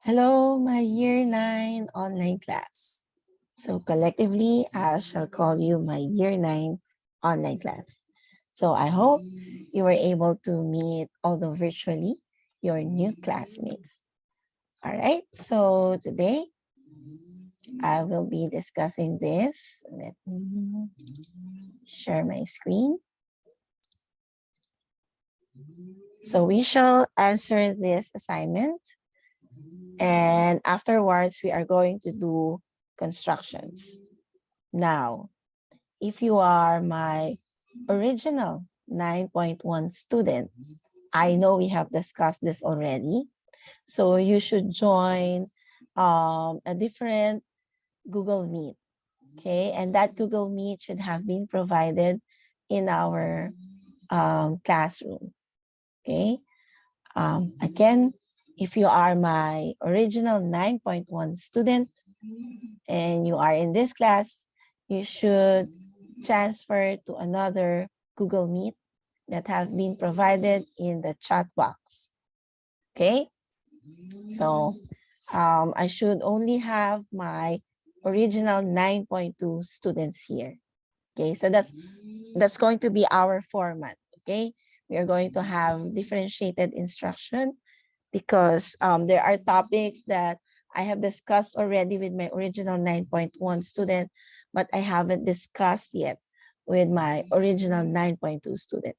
Hello, my Year 9 online class. So collectively, I shall call you my Year 9 online class. So I hope you were able to meet, although virtually, your new classmates. All right, so today I will be discussing this. Let me share my screen. So we shall answer this assignment, and afterwards we are going to do constructions. Now, if you are my original 9.1 student, I know we have discussed this already. So you should join a different Google Meet. Okay, and that Google Meet should have been provided in our classroom. Okay, again, if you are my original 9.1 student and you are in this class, you should transfer to another Google Meet that have been provided in the chat box. Okay, so I should only have my original 9.2 students here. Okay, so that's going to be our format. Okay, we are going to have differentiated instruction because there are topics that I have discussed already with my original 9.1 student, but I haven't discussed yet with my original 9.2 student.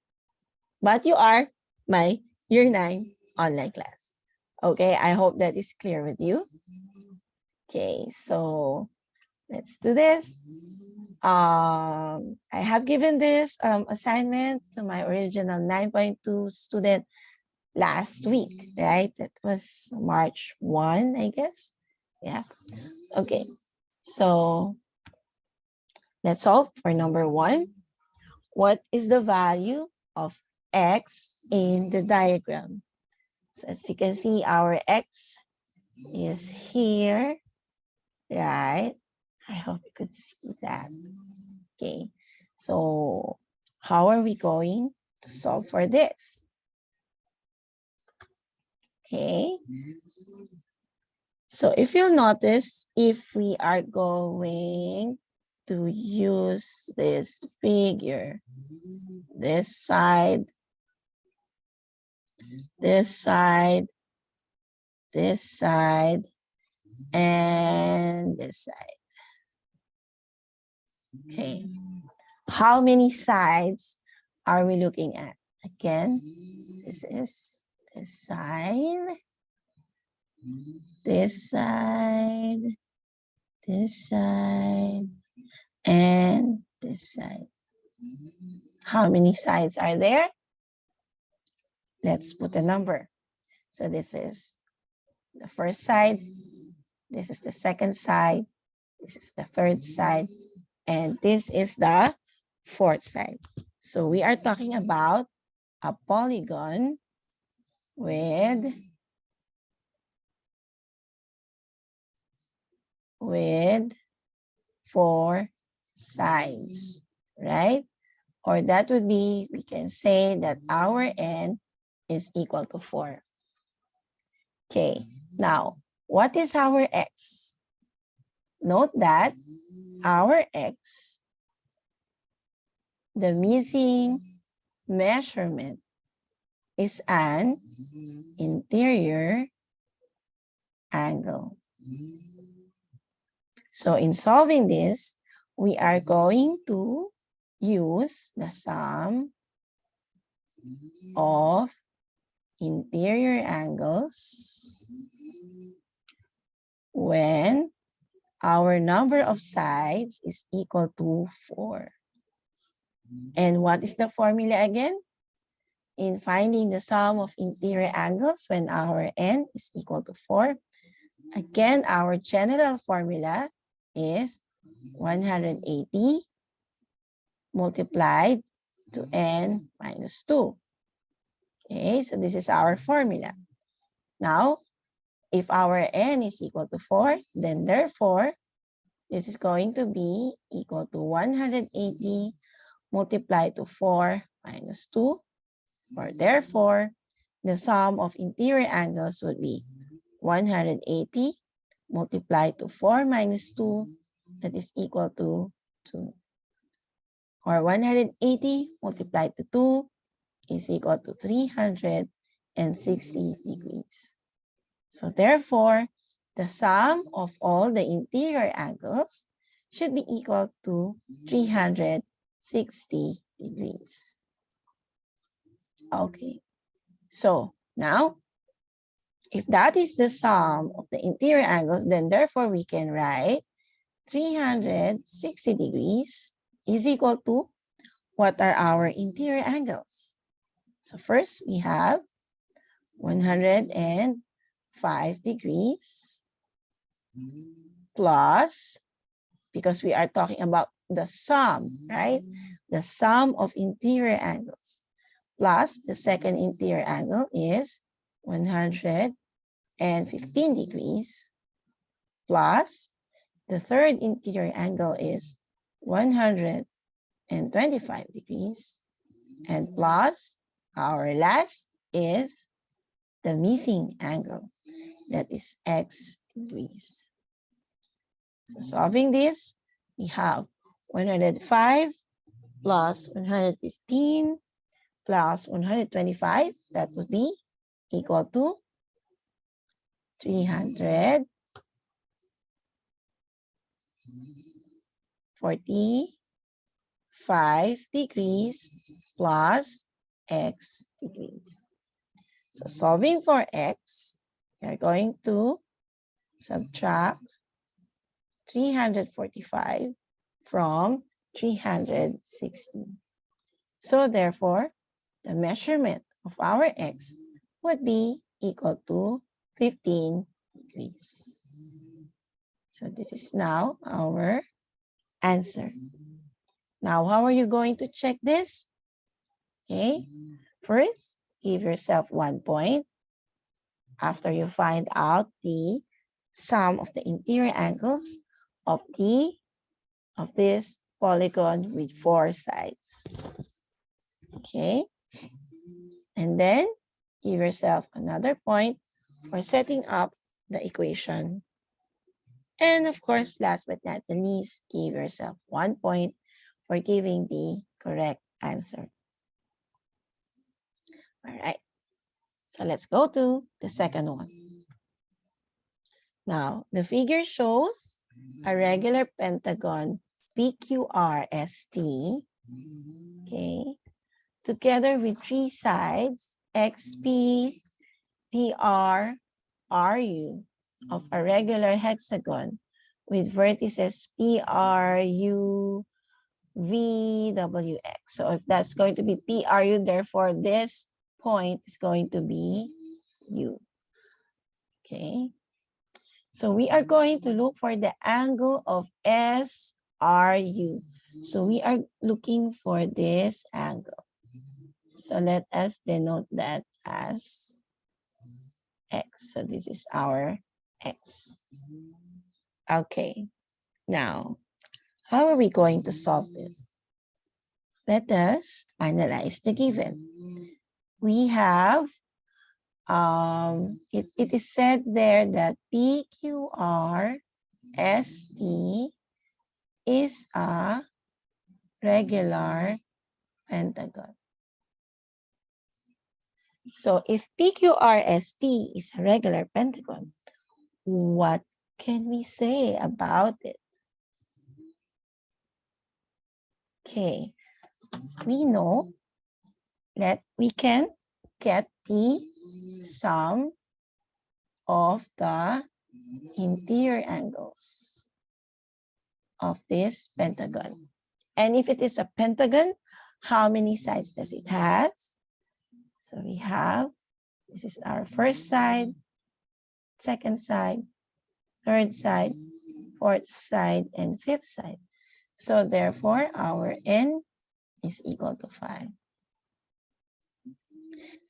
But you are my Year 9 online class. Okay, I hope that is clear with you. Okay, so let's do this. I have given this assignment to my original 9.2 student last week, right? That was March 1, I guess. Yeah. Okay. So let's solve for number 1. What is the value of x in the diagram? So as you can see, our x is here, right? I hope you could see that. Okay. So how are we going to solve for this? Okay. So if you'll notice, if we are going to use this figure, this side, this side, this side, and this side. Okay. How many sides are we looking at? Again, this is this side, this side, this side, and this side. How many sides are there? Let's put a number. So this is the first side, this is the second side, this is the third side, and this is the fourth side. So we are talking about a polygon with four sides, right? Or that would be, we can say that our n is equal to 4. Okay, now, what is our x? Note that our x, the missing measurement, is an interior angle. So in solving this, we are going to use the sum of interior angles when our number of sides is equal to 4. And what is the formula again? In finding the sum of interior angles when our n is equal to 4, again, our general formula is 180 multiplied to n minus 2. Okay, so this is our formula. Now, if our n is equal to 4, then therefore, this is going to be equal to 180 multiplied to 4 minus 2, or therefore, the sum of interior angles would be 180 multiplied to 4 minus 2, that is equal to 2. Or 180 multiplied to 2 is equal to 360 degrees. So therefore, the sum of all the interior angles should be equal to 360 degrees. Okay, so now, if that is the sum of the interior angles, then therefore we can write 360 degrees is equal to, what are our interior angles? So first we have 105 degrees plus, because we are talking about the sum, right? The sum of interior angles plus the second interior angle is 115 degrees plus the third interior angle is 125 degrees, and plus our last is the missing angle, that is x degrees. So solving this, we have 105 plus 115 plus 125, that would be equal to 345 degrees plus x degrees. So solving for x, we are going to subtract 345 from 360. So therefore, the measurement of our x would be equal to 15 degrees. So this is now our answer. Now, how are you going to check this? Okay, first, give yourself 1 point after you find out the sum of the interior angles of this polygon with 4 sides. Okay, and then give yourself another point for setting up the equation. And of course, last but not the least, give yourself 1 point for giving the correct answer. All right, so let's go to the second one. Now, the figure shows a regular pentagon PQRST, okay, together with 3 sides XP, PR, RU of a regular hexagon with vertices PRU, VWX. So if that's going to be PRU, therefore this point is going to be U. Okay. So we are going to look for the angle of SRU. So we are looking for this angle. So let us denote that as X. So this is our X. Okay. Now, how are we going to solve this? Let us analyze the given. We have, it is said there that PQRST is a regular pentagon. So if PQRST is a regular pentagon, what can we say about it? Okay, we know that we can get the sum of the interior angles of this pentagon. And if it is a pentagon, how many sides does it have? So we have, this is our first side, second side, third side, fourth side, and fifth side. So therefore, our n is equal to 5.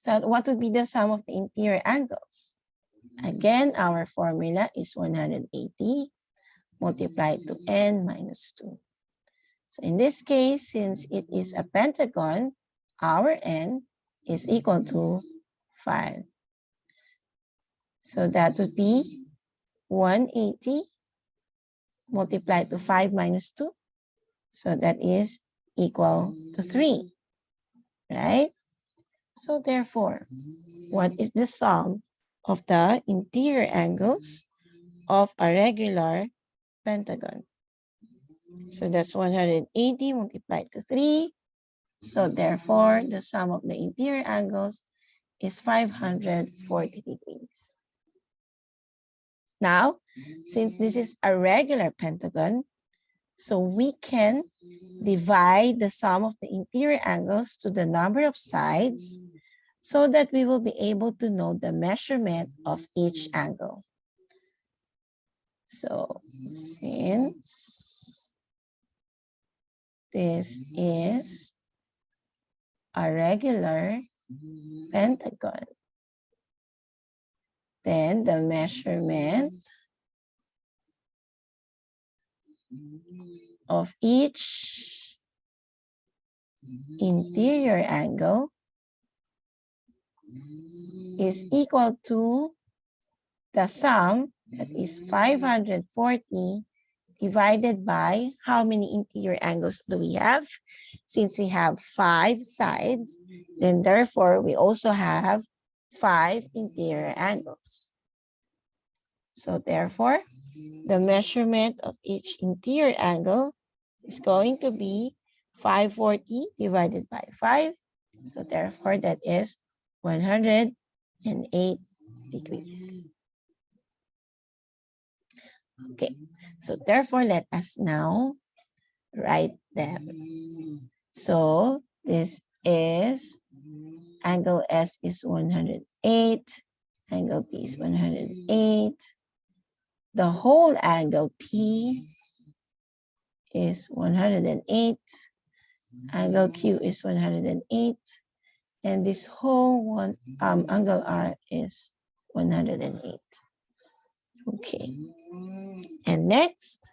So what would be the sum of the interior angles? Again, our formula is 180 multiplied to n minus 2. So in this case, since it is a pentagon, our n is equal to 5. So that would be 180 multiplied to 5 minus 2. So that is equal to 3, right? So therefore, what is the sum of the interior angles of a regular pentagon? So that's 180 multiplied to 3. So therefore, the sum of the interior angles is 540 degrees. Now, since this is a regular pentagon, so we can divide the sum of the interior angles to the number of sides so that we will be able to know the measurement of each angle. So since this is a regular pentagon, then the measurement of each interior angle is equal to the sum, that is 540, divided by how many interior angles do we have? Since we have 5 sides, then therefore we also have 5 interior angles. So therefore, the measurement of each interior angle is going to be 540 divided by 5. So therefore, that is 108 degrees. Okay, so therefore, let us now write them. So this is angle S is 108, angle P is 108. The whole angle P is 108, angle Q is 108, and this whole one angle R is 108. Okay, and next,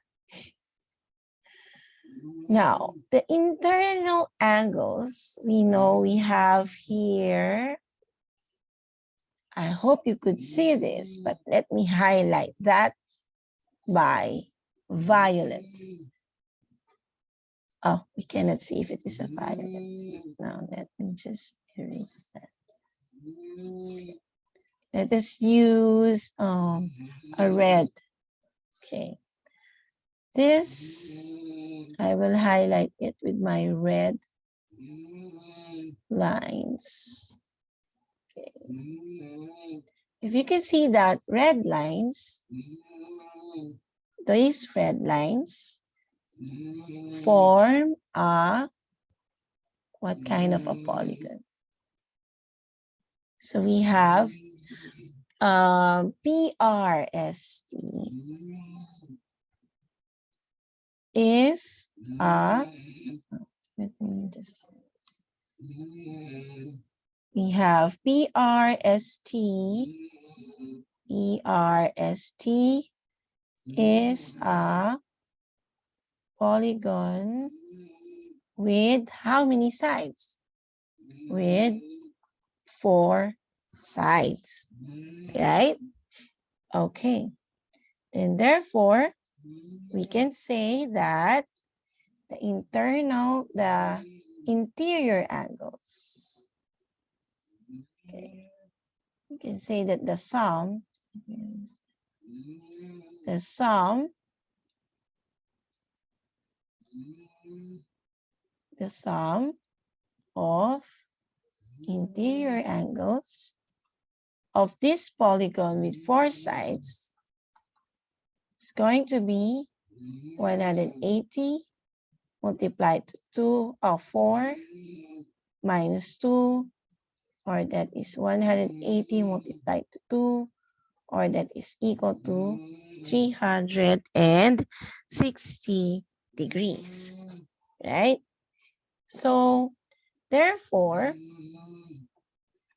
now the internal angles, we know we have here, I hope you could see this, but let me highlight that by violet. Oh, we cannot see if it is a violet. Now let me just erase that. Let us use a red. Okay. This, I will highlight it with my red lines. Okay. If you can see that red lines, these red lines form a, what kind of a polygon? So we have PRST is a, let me just, we have PRST is a polygon with how many sides? With 4 sides, right? Okay, then therefore, we can say that the interior angles, okay, we can say that the sum of interior angles of this polygon with 4 sides is going to be 180 multiplied to 4 minus 2, or that is 180 multiplied to 2, or that is equal to 360 degrees, right? So therefore,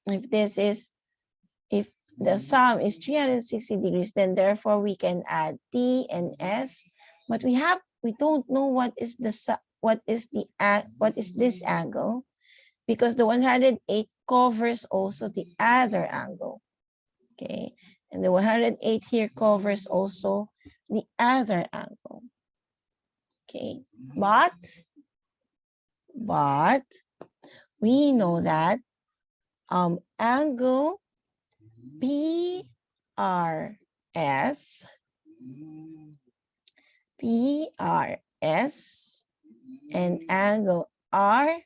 if the sum is 360 degrees, then therefore we can add T and S, but we don't know what is this angle, because the 108 covers also the other angle. Okay, and the 108 here covers also the other angle. Okay, but we know that angle PRS and angle RPT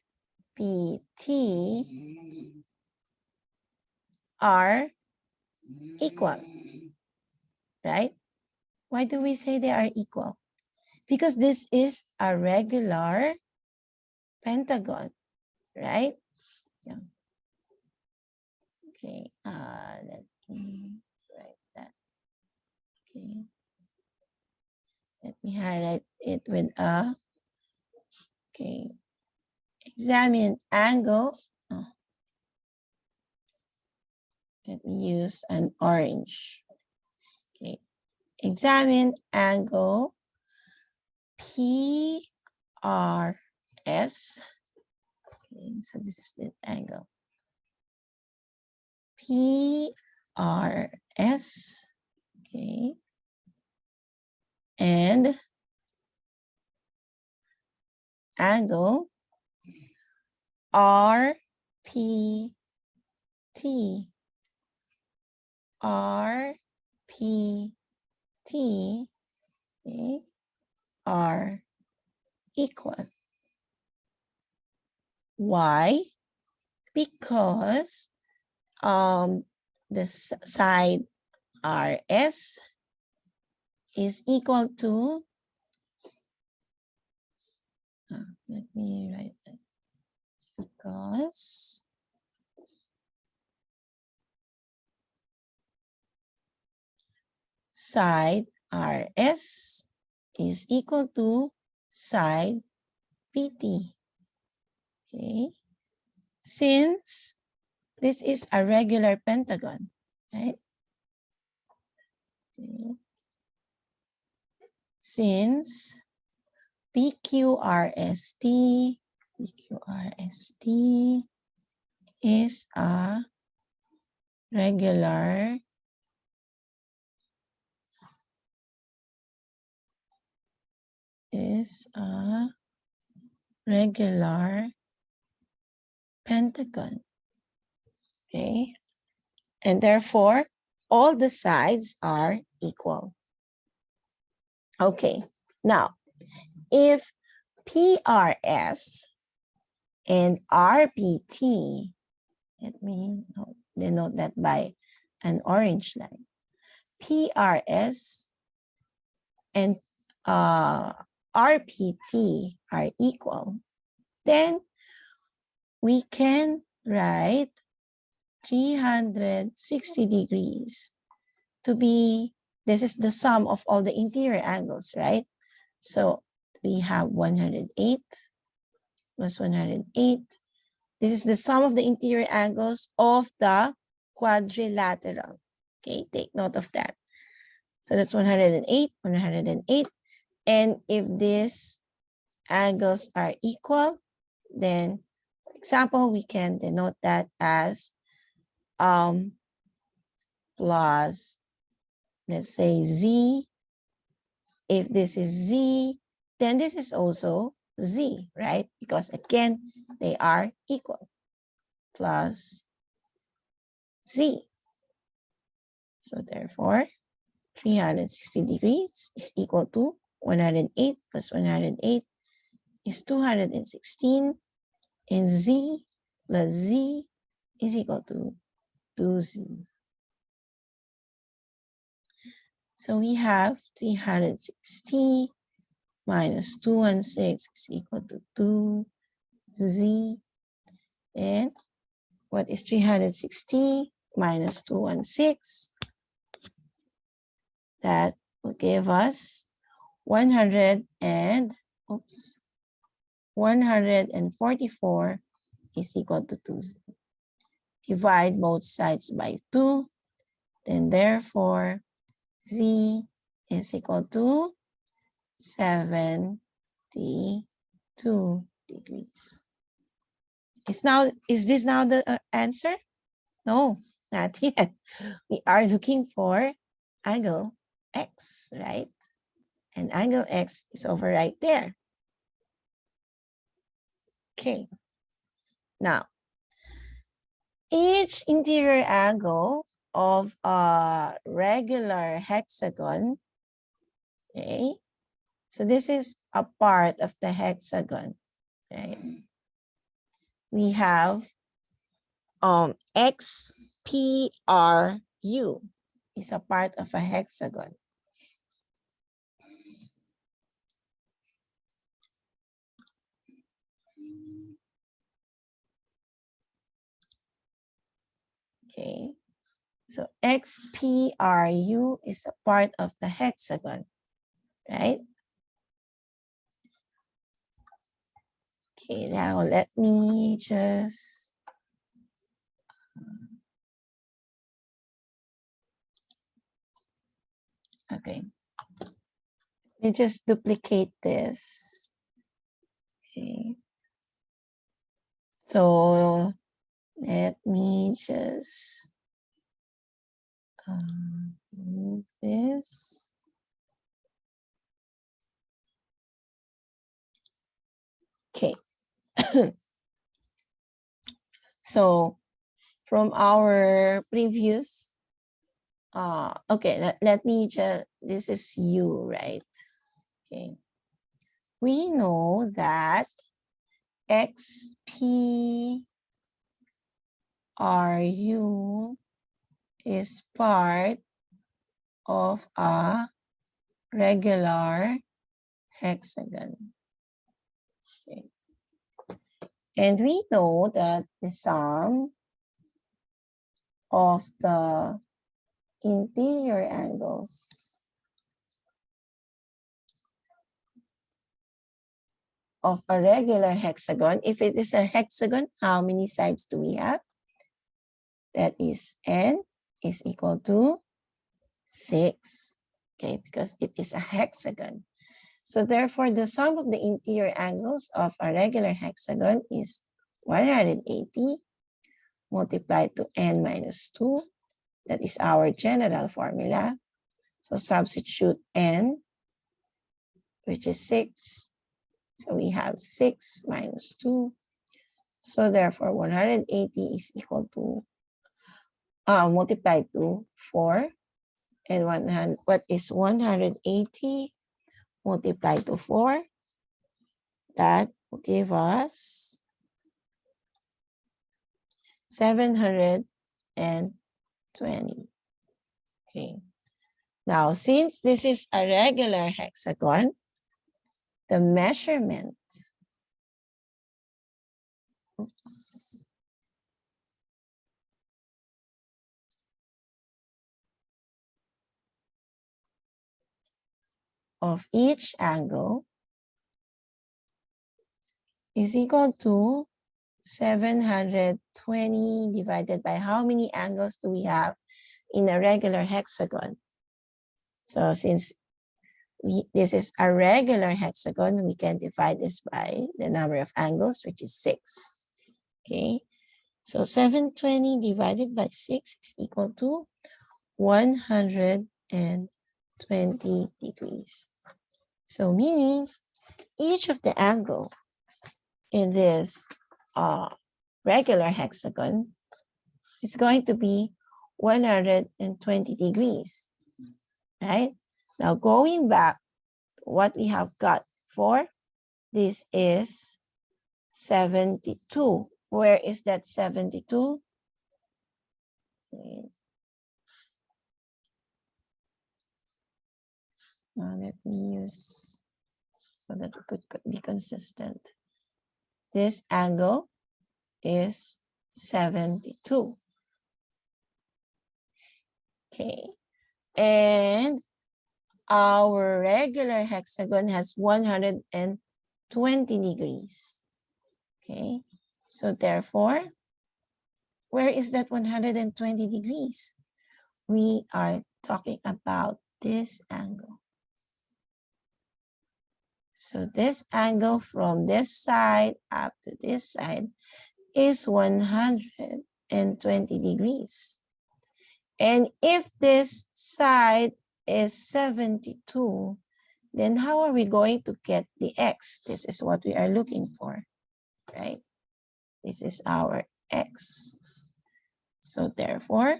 are equal, right? Why do we say they are equal? Because this is a regular pentagon, right? Yeah. Okay, let me write that. Okay, let me highlight it with a, okay, examine angle. Oh, let me use an orange. Okay, examine angle PRS. Okay, so this is the angle PRS. Okay, and angle RPT. RPT, okay, are equal. Why? Because the side RS is equal to, let me write that, because side RS is equal to side PT. Okay, since this is a regular pentagon, right? Okay. Since PQRST is a regular pentagon. Okay, and therefore all the sides are equal. Okay, now if PRS and RPT, let me denote that by an orange line. PRS and RPT are equal, then we can write 360 degrees to be, this is the sum of all the interior angles, right? So we have 108 plus 108. This is the sum of the interior angles of the quadrilateral. Okay, take note of that. So that's 108, 108. And if these angles are equal, then, for example, we can denote that as plus, let's say, Z. If this is Z, then this is also Z, right? Because again, they are equal. Plus Z. So therefore, 360 degrees is equal to 108 plus 108 is 216, and Z plus Z is equal to 2Z. So we have 360 minus 216 is equal to 2Z. And what is 360 minus 216? That will give us 144 is equal to 2Z. Divide both sides by 2, then therefore Z is equal to 72 degrees. Is this now the answer? No, not yet. We are looking for angle X, right? And angle X is over right there. Okay. Now, each interior angle of a regular hexagon, okay? So this is a part of the hexagon, okay? We have XPRU is a part of a hexagon. Okay, so XPRU is a part of the hexagon, right? Okay, now let me just okay. Let me just duplicate this. Okay. So let me just move this. Okay. So from our previous, okay, let me just, this is U, right? Okay. We know that XPRU is part of a regular hexagon. Okay. And we know that the sum of the interior angles of a regular hexagon, if it is a hexagon, how many sides do we have? That is n is equal to 6, okay, because it is a hexagon. So therefore, the sum of the interior angles of a regular hexagon is 180 multiplied to n minus 2. That is our general formula. So substitute n, which is 6. So we have 6 minus 2. So therefore, 180 is equal to, multiplied to 4. And 100, what is 180 multiplied to 4? That will give us 720. Okay. Now, since this is a regular hexagon, the measurement, of each angle is equal to 720 divided by how many angles do we have in a regular hexagon? So since this is a regular hexagon, we can divide this by the number of angles, which is 6. Okay, so 720 divided by 6 is equal to 120 degrees. So meaning each of the angle in this regular hexagon is going to be 120 degrees, right? Now going back, what we have got for this is 72. Where is that 72? Okay. Now let me use so that it could be consistent. This angle is 72. Okay. And our regular hexagon has 120 degrees. Okay. So therefore, where is that 120 degrees? We are talking about this angle. So this angle from this side up to this side is 120 degrees. And if this side is 72, then how are we going to get the x? This is what we are looking for, right? This is our x. So therefore,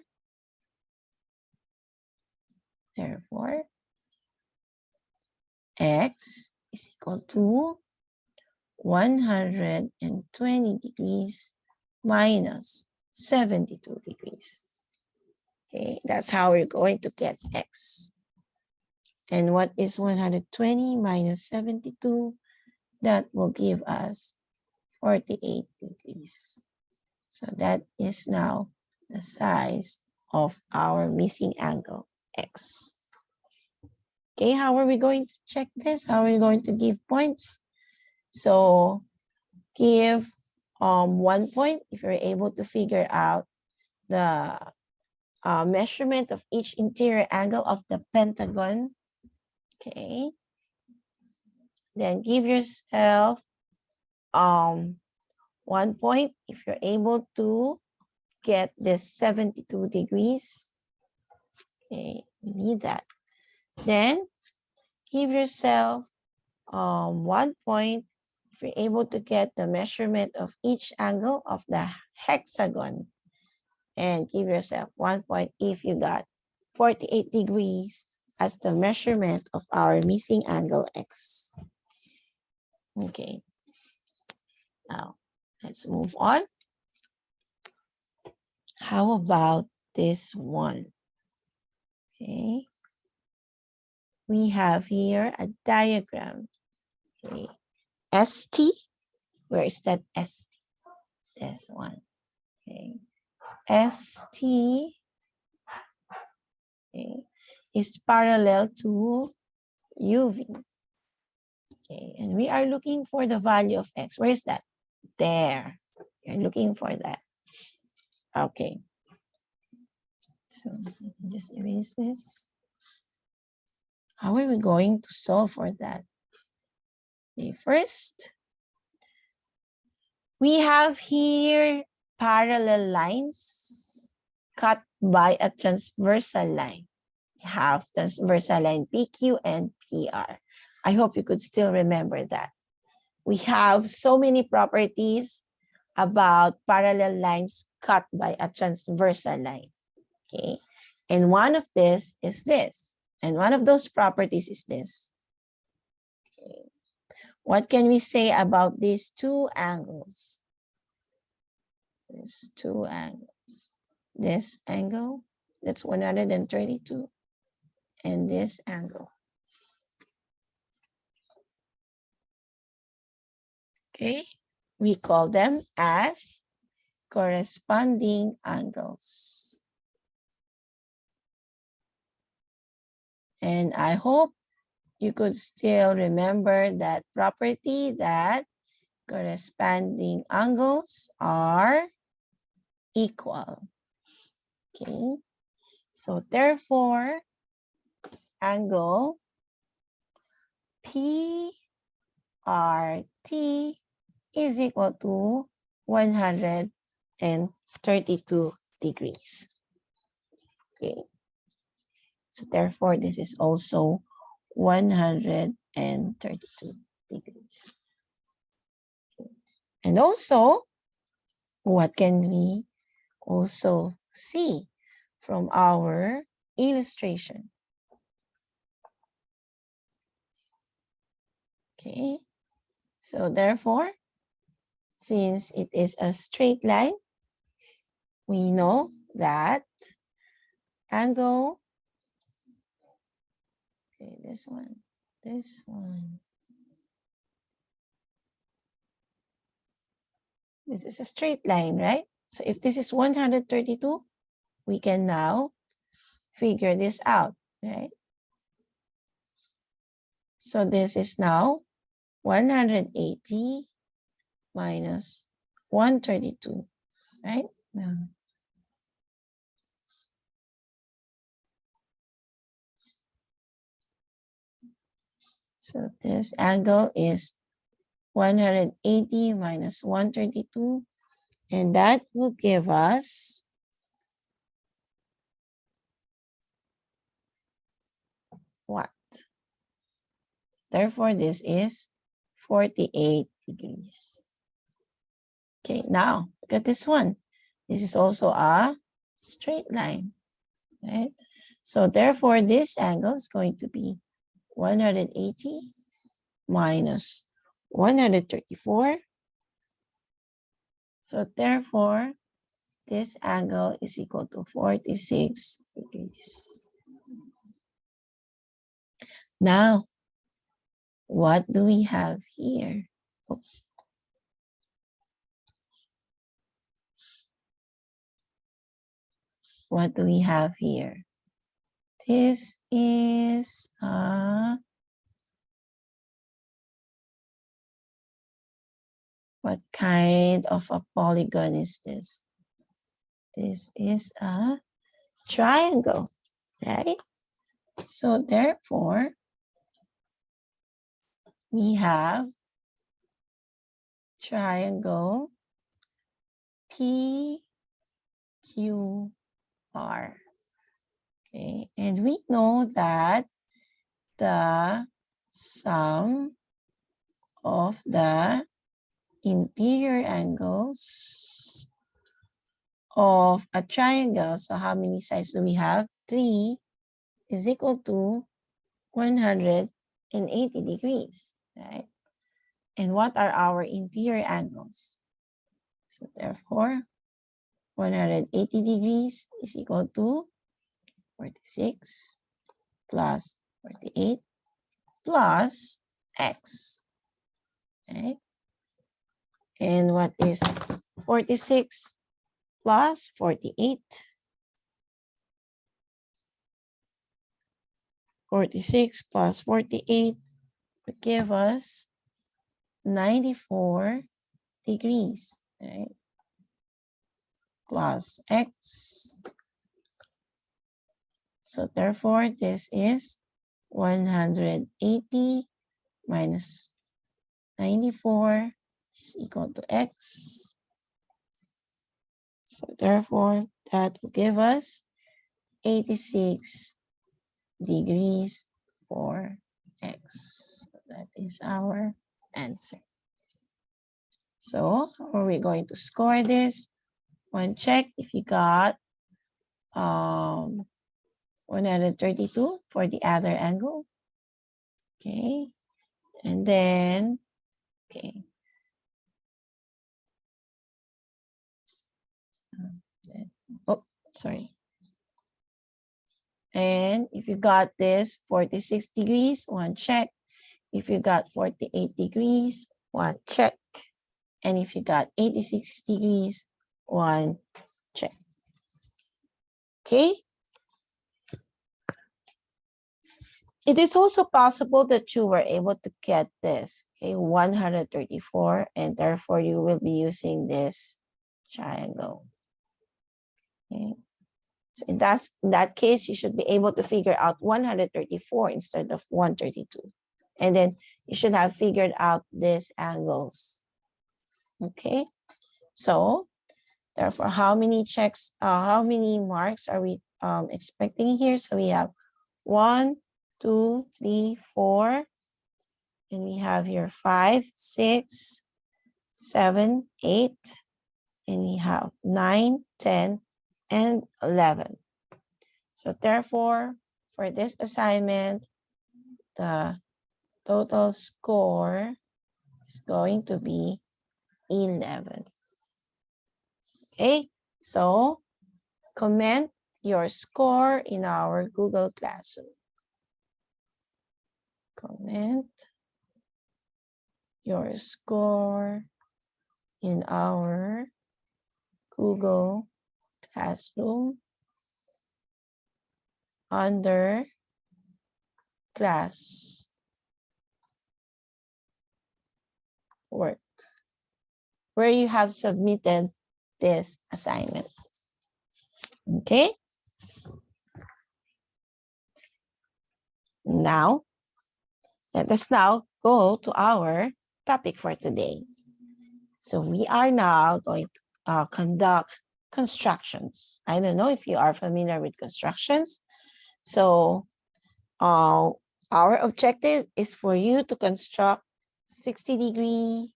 x is equal to 120 degrees minus 72 degrees. Okay, that's how we're going to get x. And what is 120 minus 72? That will give us 48 degrees. So that is now the size of our missing angle, x. Okay, how are we going to check this? How are we going to give points? So give 1 point if you're able to figure out the measurement of each interior angle of the pentagon. Okay. Then give yourself 1 point if you're able to get this 72 degrees. Okay, we need that. Then give yourself 1 point if you're able to get the measurement of each angle of the hexagon. And give yourself 1 point if you got 48 degrees as the measurement of our missing angle x. Okay. Now, let's move on. How about this one? Okay. We have here a diagram. Okay. ST, where is that ST? This one. Okay. ST, okay, is parallel to UV. Okay, and we are looking for the value of x. Where is that? There. You're looking for that. Okay. So just erase this. How are we going to solve for that? Okay, first, we have here parallel lines cut by a transversal line. We have transversal line PQ and PR. I hope you could still remember that. We have so many properties about parallel lines cut by a transversal line. Okay, and one of this is this, and one of those properties is this. Okay. What can we say about these two angles? These two angles. This angle, that's 132, and this angle. Okay, we call them as corresponding angles. And I hope you could still remember that property that corresponding angles are equal. Okay, so therefore, angle PRT is equal to 132 degrees. Okay, so therefore this is also 132 degrees. Okay. And also, what can we also see from our illustration? Okay, so therefore, since it is a straight line, we know that angle, okay, this one, this is a straight line, right? So if this is 132, we can now figure this out, right? So this is now 180 minus 132, right? Yeah. So this angle is 180 minus 132. And that will give us what? Therefore, this is 48 degrees. Okay, now look at this one. This is also a straight line, right? So therefore, this angle is going to be 180 minus 134. So therefore, this angle is equal to 46 degrees. Now, what do we have here? Oops. What do we have here? This is what kind of a polygon is this? This is a triangle, right? So therefore, we have triangle PQR. Okay, and we know that the sum of the interior angles of a triangle, so how many sides do we have? 3 is equal to 180 degrees, right? And what are our interior angles? So therefore, 180 degrees is equal to 46 plus 48 plus x, okay? And what is 46 plus 48? 46 plus 48 would give us 94 degrees, right? Plus x. So therefore, this is 180 minus 94 is equal to x. So therefore, that will give us 86 degrees for x. So that is our answer. So how are we going to score this? One, check if you got 132 for the other angle. Okay. And then, okay. Oh, sorry. And if you got this 46 degrees, one check. If you got 48 degrees, one check. And if you got 86 degrees, one check. Okay. It is also possible that you were able to get this, okay, 134, and therefore you will be using this triangle. Okay. So in that case, you should be able to figure out 134 instead of 132. And then you should have figured out these angles. Okay. So therefore, how many checks, how many marks are we expecting here? So we have 1, 2, 3, 4. And we have here 5, 6, 7, 8. And we have 9, 10, and 11. So therefore, for this assignment, the total score is going to be 11. Okay, so comment your score in our Google Classroom. Comment your score in our Google Classroom under class work, where you have submitted this assignment. Okay. Now, let us now go to our topic for today. So we are now going to conduct constructions. I don't know if you are familiar with constructions. So our objective is for you to construct 60 degrees,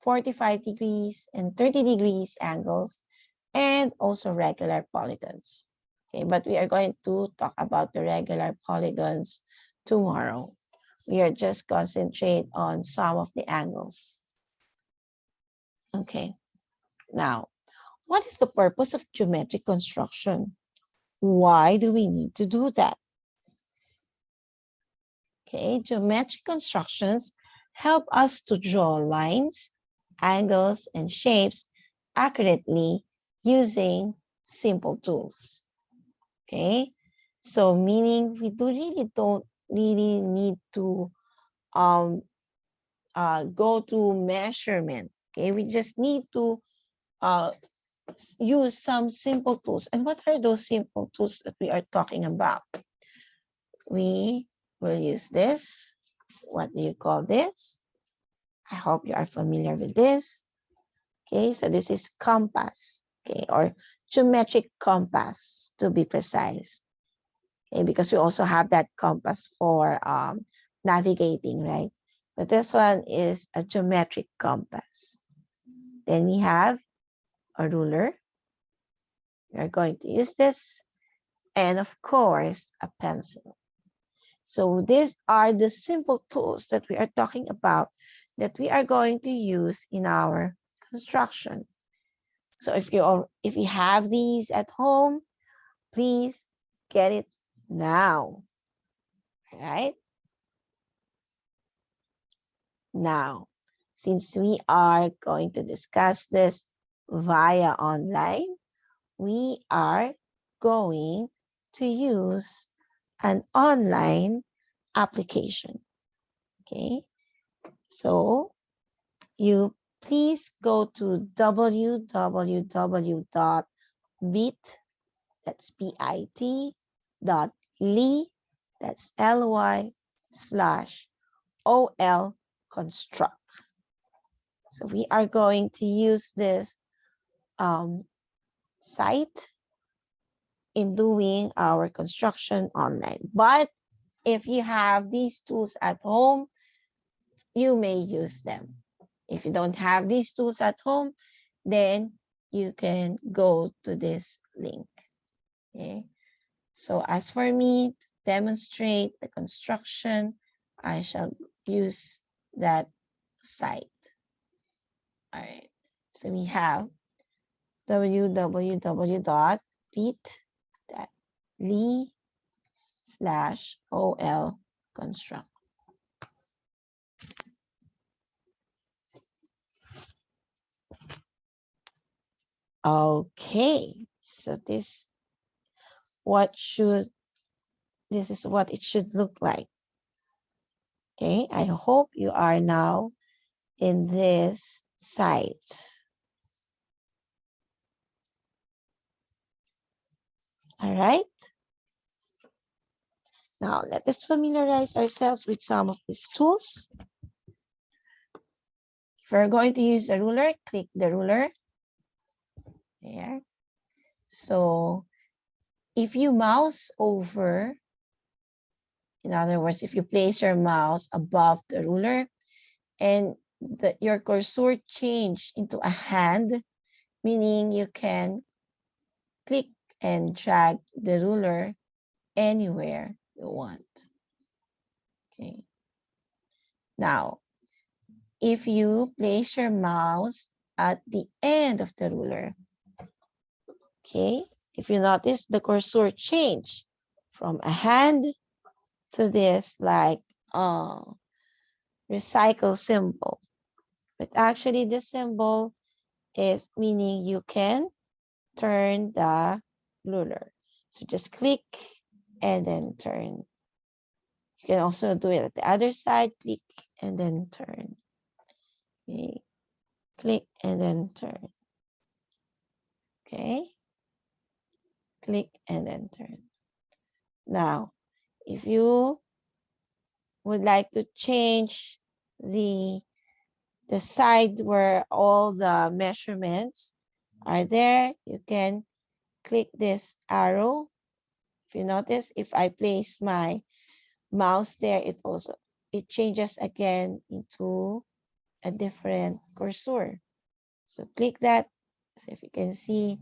45 degrees, and 30 degrees angles, and also regular polygons. Okay, but we are going to talk about the regular polygons tomorrow. We are just concentrate on some of the angles. Okay, now, what is the purpose of geometric construction? Why do we need to do that? Okay, geometric constructions help us to draw lines, angles, and shapes accurately using simple tools. Okay, so meaning we don't really need to go to measurement. Okay, we just need to use some simple tools. And what are those simple tools that we are talking about? We will use this. What do you call this? I hope you are familiar with this. Okay, so this is compass, okay, or geometric compass to be precise. Okay, because we also have that compass for navigating, right? But this one is a geometric compass. Then we have a ruler. We are going to use this. And of course, a pencil. So these are the simple tools that we are talking about that we are going to use in our construction. So if you have these at home, please get it now. All right? Now, since we are going to discuss this via online, we are going to use an online application. Okay, so you please go to www.bit, that's bit, .ly, that's ly, /ol construct. So we are going to use this site in doing our construction online. But if you have these tools at home, you may use them. If you don't have these tools at home, then you can go to this link. Okay. So as for me to demonstrate the construction, I shall use that site. All right. So we have www.bit.ly/ol construct. Okay, so this is what it should look like. Okay, I hope you are now in this site. All right. Now let us familiarize ourselves with some of these tools. If we're going to use a ruler, click the ruler. There. So if you mouse over, in other words, if you place your mouse above the ruler and your cursor change into a hand, meaning you can click and drag the ruler anywhere you want. Okay. Now, if you place your mouse at the end of the ruler, okay, if you notice the cursor change from a hand to this like recycle symbol. But actually the symbol is meaning you can turn the ruler. So just click and then turn. You can also do it at the other side, click and then turn. Okay. Click and then turn. Okay. Click and then turn. Now, if you would like to change the side where all the measurements, are there, you can click this arrow. If you notice, if I place my mouse there, it changes again into a different cursor. So click that. So if you can see,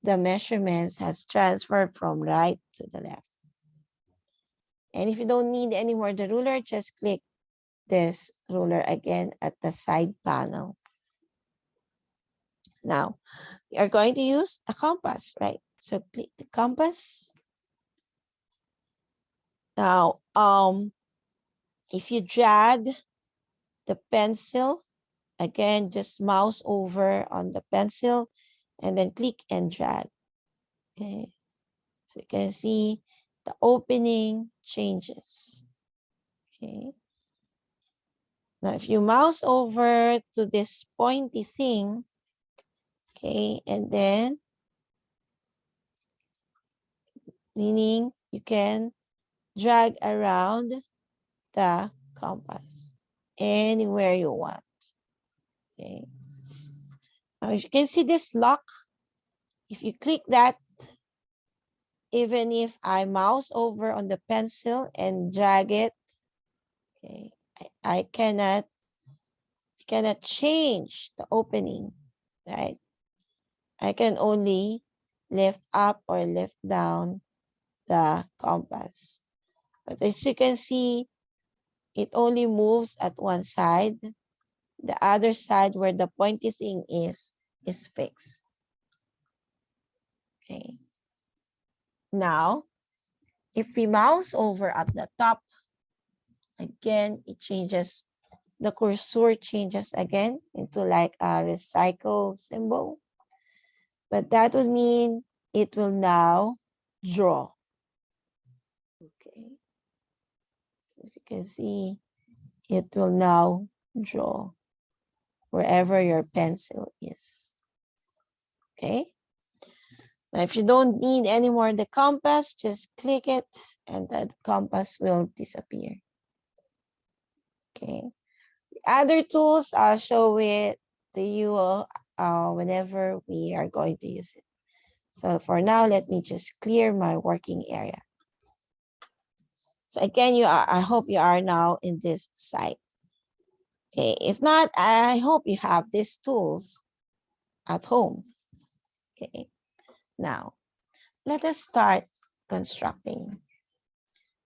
the measurements has transferred from right to the left. And if you don't need anymore the ruler, just click this ruler again at the side panel. Now, we are going to use a compass, right? So click the compass. Now, if you drag the pencil, again, just mouse over on the pencil and then click and drag. Okay, so you can see the opening changes. Okay. Now, if you mouse over to this pointy thing, okay, and then, meaning you can drag around the compass anywhere you want. Okay. Now, as you can see this lock, if you click that, even if I mouse over on the pencil and drag it, okay, I cannot change the opening, right? I can only lift up or lift down the compass. But as you can see, it only moves at one side. The other side where the pointy thing is fixed. Okay. Now, if we mouse over at the top, again, it changes, the cursor changes again into like a recycle symbol. But that would mean it will now draw. Okay. So if you can see, it will now draw wherever your pencil is. Okay. Now, if you don't need anymore the compass, just click it and the compass will disappear. Okay. The other tools, I'll show it to you whenever we are going to use it. So for now, let me just clear my working area. So again, I hope you are now in this site. Okay, if not, I hope you have these tools at home. Okay, now let us start constructing.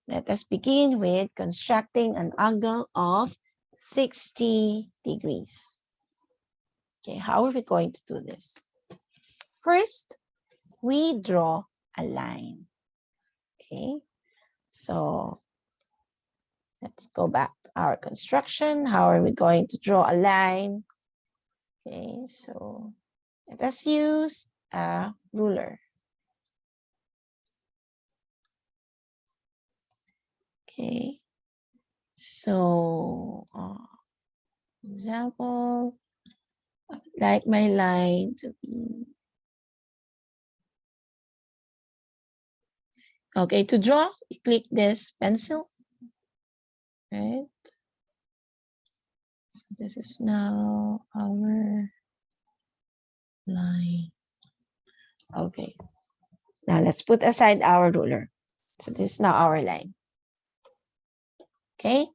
Let us begin with constructing an angle of 60 degrees. Okay, how are we going to do this? First, we draw a line. Okay, so let's go back to our construction. How are we going to draw a line? Okay, so let us use a ruler. Okay, so example, I would like my line to be, okay, to draw, you click this pencil, right? So this is now our line. Okay, now let's put aside our ruler. So this is now our line. Okay,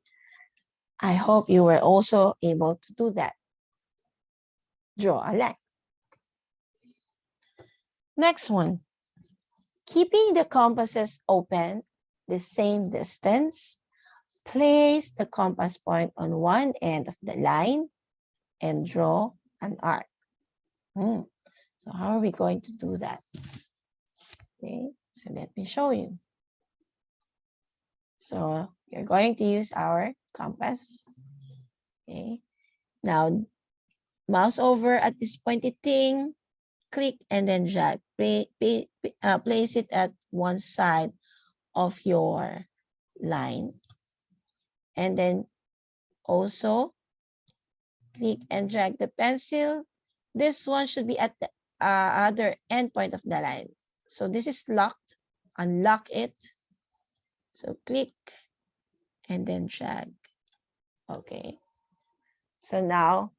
I hope you were also able to do that. Draw a line. Next one, keeping the compasses open the same distance, place the compass point on one end of the line and draw an arc. So how are we going to do that? Okay, so let me show you. So you're going to use our compass. Okay, now mouse over at this pointed thing, click and then drag. Place it at one side of your line. And then also click and drag the pencil. This one should be at the other end point of the line. So this is locked. Unlock it. So click and then drag. Okay. So now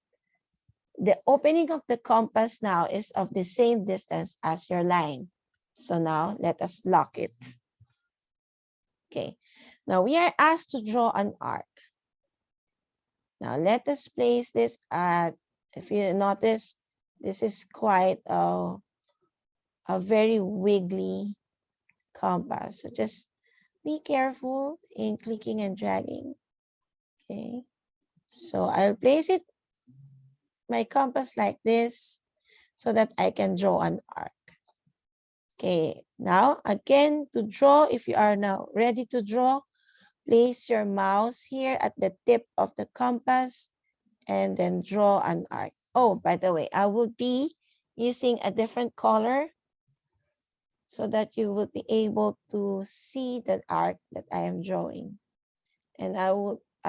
the opening of the compass now is of the same distance as your line. So now let us lock it. Okay, now we are asked to draw an arc. Now let us place this at, if you notice, this is quite a very wiggly compass. So just be careful in clicking and dragging. Okay, so I'll place it, my compass like this, so that I can draw an arc. Okay, now again, to draw, if you are now ready to draw, place your mouse here at the tip of the compass and then draw an arc. Oh, by the way, I will be using a different color so that you will be able to see the arc that I am drawing. And I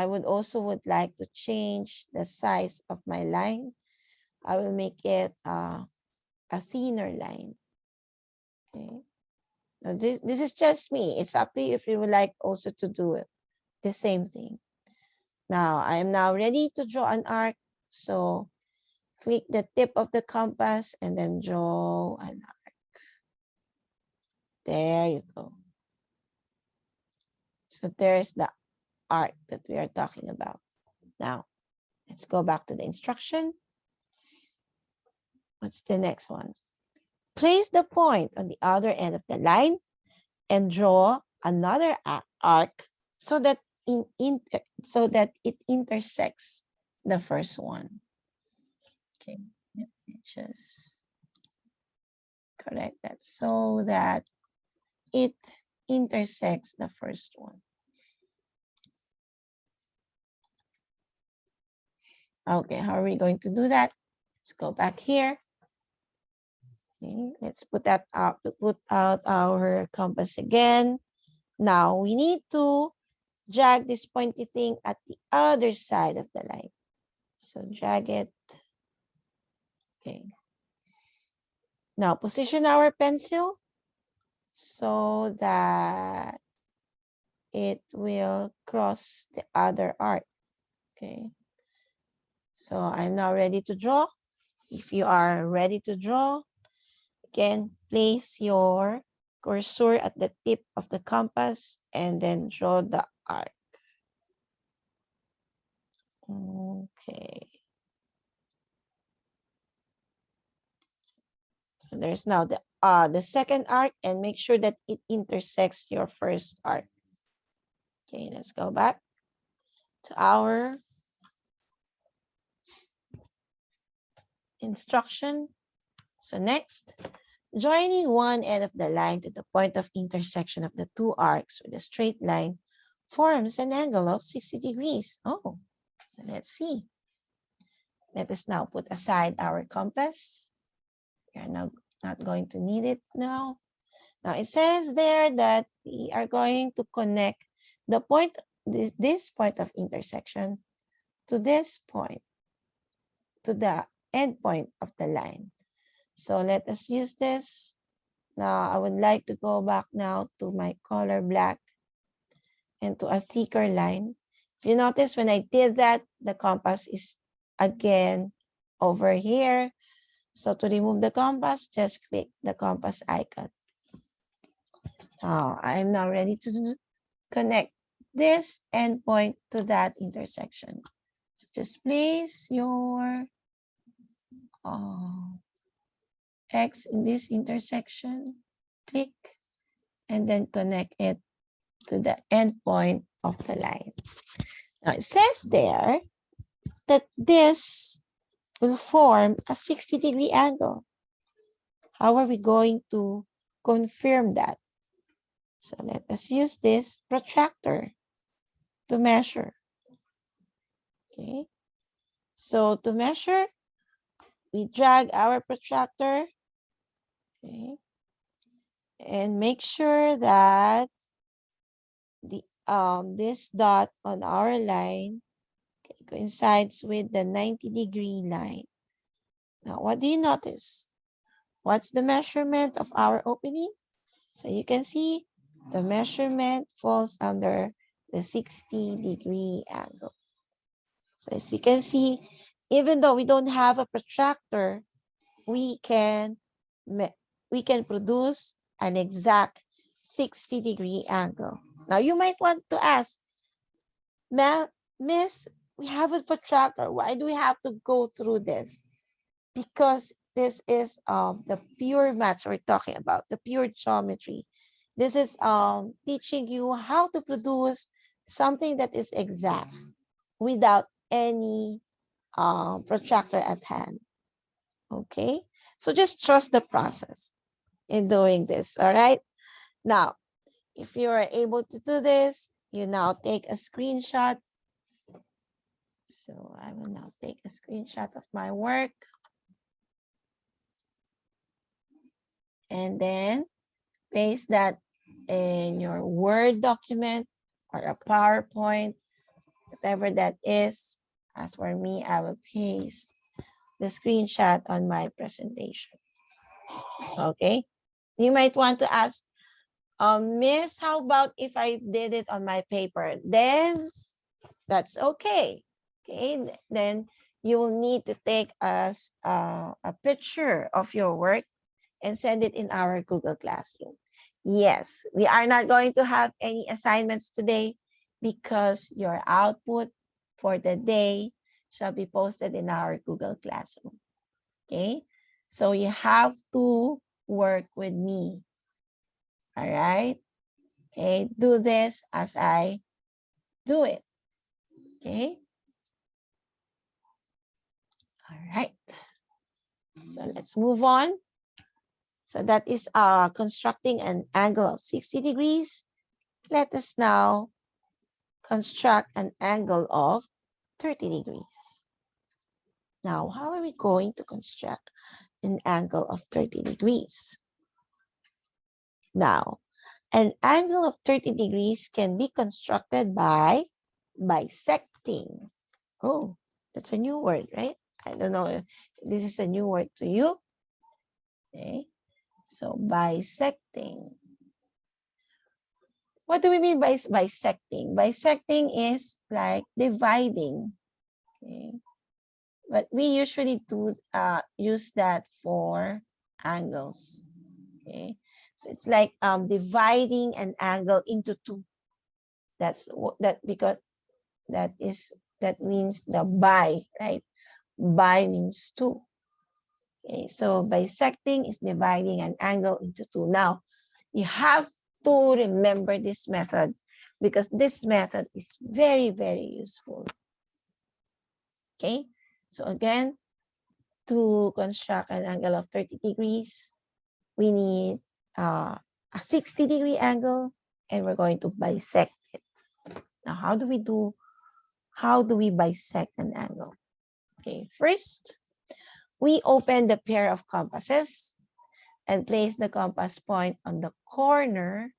would also like to change the size of my line. I will make it a thinner line. Okay. Now this is just me. It's up to you if you would like also to do it, the same thing. Now I am now ready to draw an arc. So click the tip of the compass and then draw an arc. There you go. So there's the arc that we are talking about. Now let's go back to the instruction. What's the next one? Place the point on the other end of the line and draw another arc so that it intersects the first one. Okay, let me just correct that so that it intersects the first one. Okay, how are we going to do that? Let's go back here. Okay, let's put out our compass again. Now we need to drag this pointy thing at the other side of the line. So drag it. Okay. Now position our pencil so that it will cross the other arc. Okay. So I'm now ready to draw. If you are ready to draw, again, place your cursor at the tip of the compass and then draw the arc. Okay. So there's now the second arc, and make sure that it intersects your first arc. Okay, let's go back to our instruction. So next, joining one end of the line to the point of intersection of the two arcs with a straight line forms an angle of 60 degrees. Oh, so let's see. Let us now put aside our compass. We are now not going to need it now. Now it says there that we are going to connect the point, this point of intersection to this point, to the end point of the line. So let us use this. Now I would like to go back now to my color black and to a thicker line. If you notice, when I did that, the compass is again over here. So to remove the compass, just click the compass icon. Now I'm now ready to connect this endpoint to that intersection. So just place your X in this intersection, click, and then connect it to the endpoint of the line. Now it says there that this will form a 60-degree angle. How are we going to confirm that? So let us use this protractor to measure. Okay. So to measure, we drag our protractor. Okay. And make sure that the this dot on our line coincides with the 90-degree line. Now, what do you notice? What's the measurement of our opening? So you can see the measurement falls under the 60-degree angle. So as you can see, even though we don't have a protractor, we can produce an exact 60-degree angle. Now you might want to ask, Miss, we have a protractor. Why do we have to go through this? Because this is the pure maths we're talking about, the pure geometry. This is teaching you how to produce something that is exact without any protractor at hand. Okay, so just trust the process in doing this. All right, now if you are able to do this, you now take a screenshot. So I will now take a screenshot of my work and then paste that in your Word document or a PowerPoint, whatever that is. As for me, I will paste the screenshot on my presentation. Okay, you might want to ask, Miss, how about if I did it on my paper? Then that's okay. Okay, then you will need to take us a picture of your work and send it in our Google Classroom. Yes, we are not going to have any assignments today because your output for the day shall be posted in our Google Classroom. Okay, so you have to work with me. All right, okay, do this as I do it. Okay, all right, so let's move on. So that is constructing an angle of 60 degrees. Let us now construct an angle of 30 degrees. Now, how are we going to construct an angle of 30 degrees? Now, an angle of 30 degrees can be constructed by bisecting. Oh, that's a new word, right? I don't know if this is a new word to you. Okay, so bisecting. What do we mean by bisecting? Bisecting is like dividing. Okay, but we usually do use that for angles. Okay, so it's like dividing an angle into two. That's that because that means the bi, right? Bi means two. Okay, so bisecting is dividing an angle into two. Now you have to remember this method because this method is very, very useful. Okay, so again, to construct an angle of 30 degrees, we need a 60-degree angle and we're going to bisect it. Now, how do we bisect an angle? Okay, first, we open the pair of compasses and place the compass point on the corner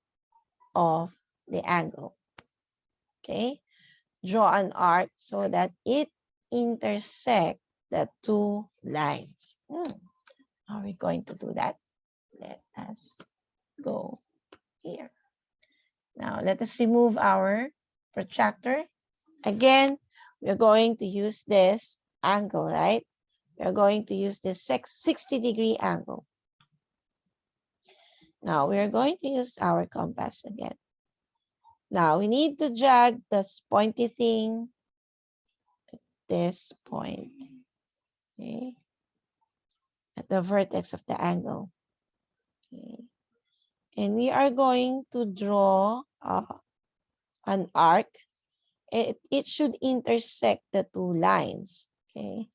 of the angle. Okay, draw an arc so that it intersects the two lines. How are we going to do that? Let us go here. Now, let us remove our protractor. Again, we're going to use this angle, right? We're going to use this 60-degree angle. Now, we're going to use our compass again. Now, we need to drag this pointy thing at this point, okay, at the vertex of the angle. Okay. And we are going to draw an arc. It should intersect the two lines. Okay.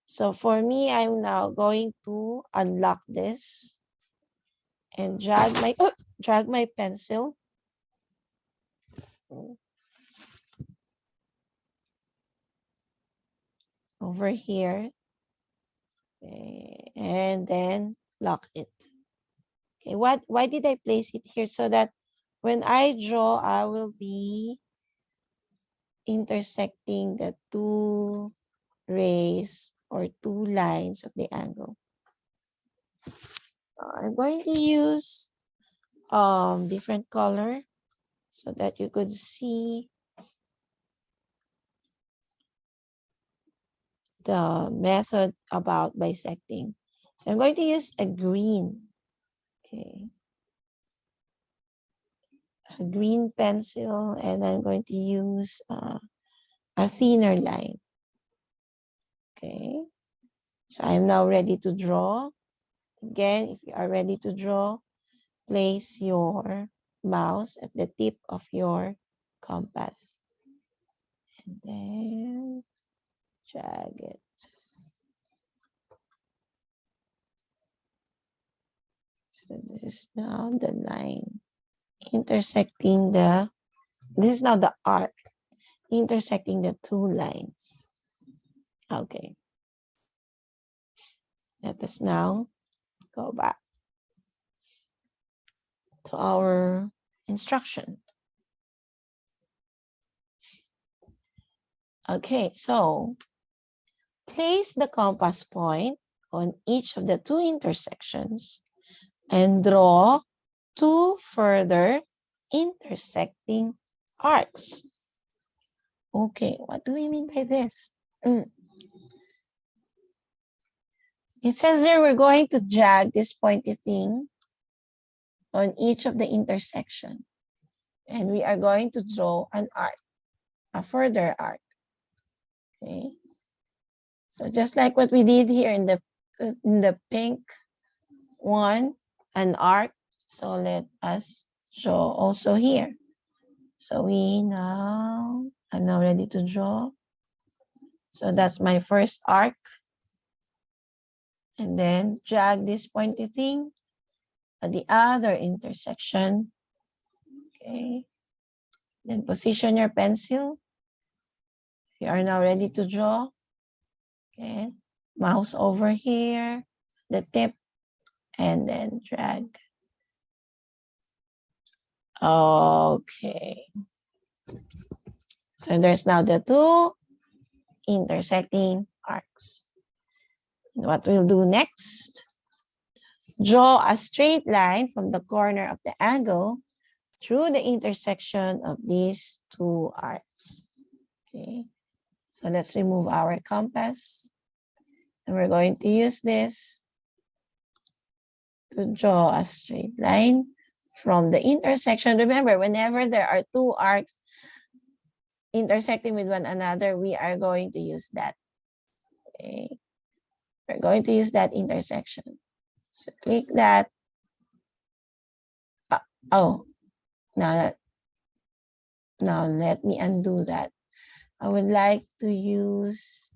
So for me, I'm now going to unlock this and drag my pencil over here. Okay. And then lock it. Okay. Why did I place it here? So that when I draw, I will be intersecting the two rays or two lines of the angle. I'm going to use different color so that you could see the method about bisecting. So I'm going to use a green, okay, a green pencil, and I'm going to use a thinner line. Okay, so I'm now ready to draw. Again, if you are ready to draw, place your mouse at the tip of your compass. And then drag it. So this is now the line intersecting the, this is now the arc intersecting the two lines. Okay. Let us now go back to our instruction. Okay, so place the compass point on each of the two intersections and draw two further intersecting arcs. Okay, what do we mean by this? It says there we're going to drag this pointy thing on each of the intersection. And we are going to draw an arc, a further arc. Okay. So just like what we did here in the pink one, an arc. So let us draw also here. So I'm now ready to draw. So that's my first arc. And then drag this pointy thing at the other intersection. Okay. Then position your pencil. You are now ready to draw. Okay. Mouse over here, the tip, and then drag. Okay. So there's now the two intersecting arcs. And what we'll do next, draw a straight line from the corner of the angle through the intersection of these two arcs. Okay. So let's remove our compass. And we're going to use this to draw a straight line from the intersection. Remember, whenever there are two arcs intersecting with one another, we are going to use that. Okay. We're going to use that intersection. So click that. Oh, now let me undo that. I would like to use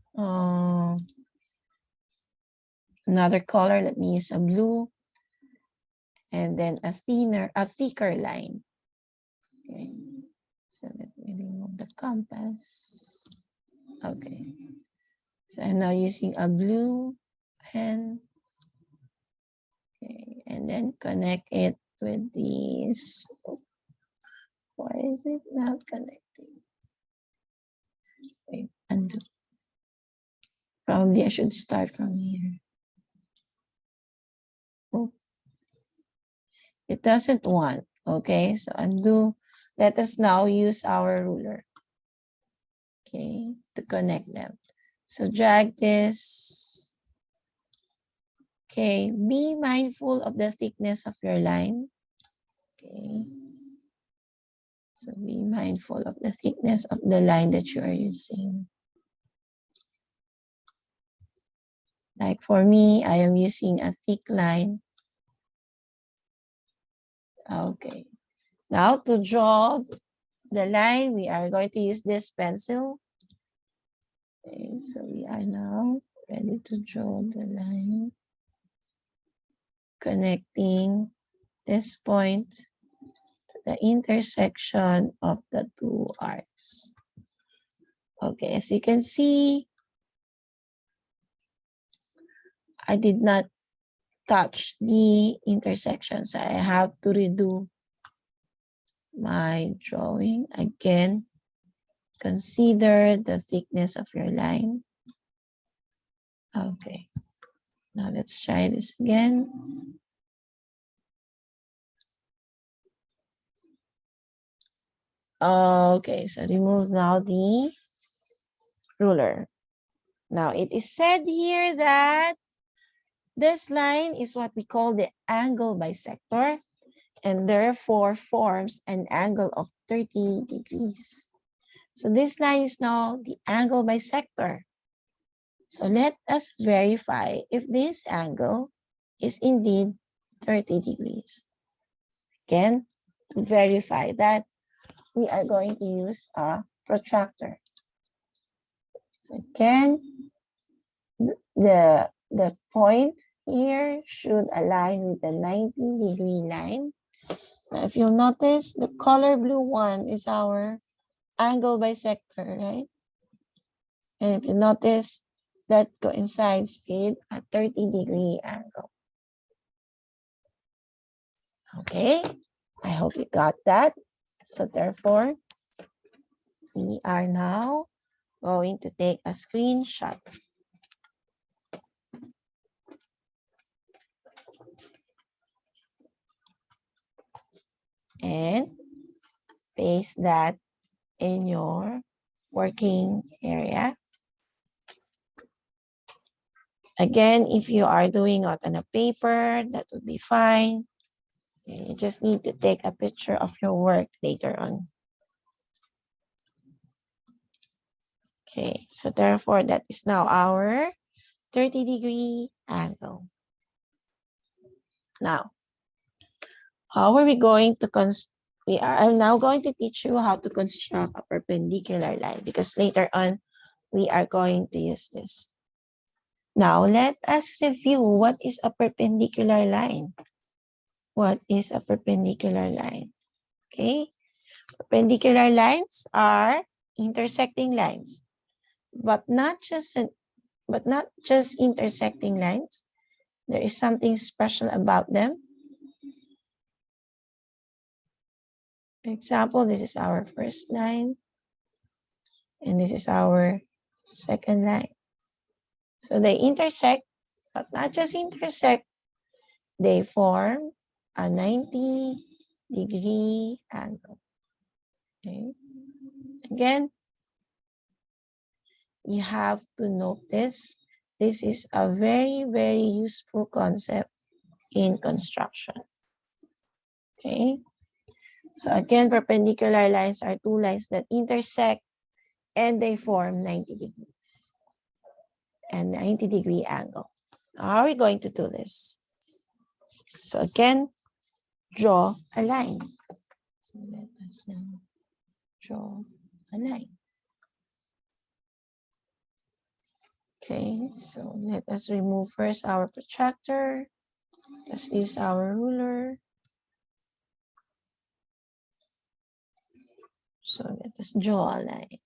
another color. Let me use a blue and then a thicker line. Okay. So let me remove the compass. Okay. So I'm now using a blue pen. Okay, and then connect it with these. Why is it not connecting? Wait, undo. Probably I should start from here. Oh, it doesn't want. Okay, so undo. Let us now use our ruler. Okay, to connect them. So drag this. Okay, be mindful of the thickness of your line. Okay. So be mindful of the thickness of the line that you are using. Like for me, I am using a thick line. Okay. Now to draw the line, we are going to use this pencil. Okay, so we are now ready to draw the line. Connecting this point to the intersection of the two arcs. Okay, as you can see, I did not touch the intersection, so I have to redo my drawing. Again, consider the thickness of your line. Okay, now let's try this again. Okay, so remove now the ruler. Now, it is said here that this line is what we call the angle bisector, and therefore forms an angle of 30 degrees. So this line is now the angle bisector. So let us verify if this angle is indeed 30 degrees. Again, to verify that, we are going to use a protractor. So again, the point here should align with the 90-degree line. Now, if you'll notice, the color blue one is our angle bisector, right? And if you notice, that coincides with a 30-degree angle. Okay, I hope you got that. So therefore, we are now going to take a screenshot. And paste that in your working area. Again, if you are doing it on a paper, that would be fine. You just need to take a picture of your work later on. Okay, so therefore that is now our 30-degree angle. Now, how are we going to I'm now going to teach you how to construct a perpendicular line, because later on we are going to use this. Now, let us review what is a perpendicular line. What is a perpendicular line? Okay, perpendicular lines are intersecting lines, but not just intersecting lines. There is something special about them. For example, this is our first line, and this is our second line. So they intersect, but not just intersect, they form a 90-degree angle. Okay. Again, you have to notice this is a very, very useful concept in construction. Okay. So again, perpendicular lines are two lines that intersect and they form 90 degrees and 90-degree angle. How are we going to do this? So again, draw a line. So let us now draw a line. Okay, so let us remove first our protractor. Let's use our ruler. So let us draw a line.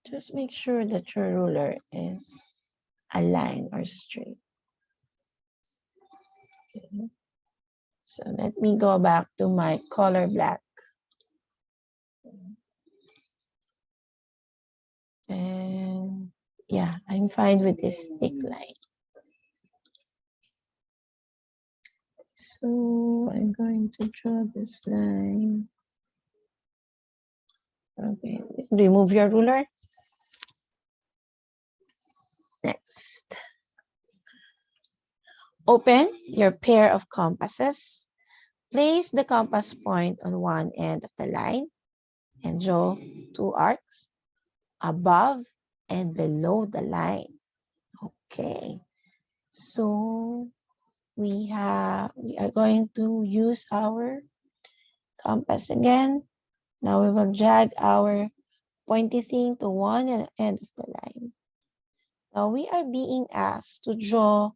Just make sure that your ruler is a line or straight. Okay. So let me go back to my color black. And yeah, I'm fine with this thick line. So I'm going to draw this line. Okay, remove your ruler. Next. Open your pair of compasses. Place the compass point on one end of the line and draw two arcs above and below the line. Okay, so we are going to use our compass again. Now we will drag our pointy thing to one end of the line. Now we are being asked to draw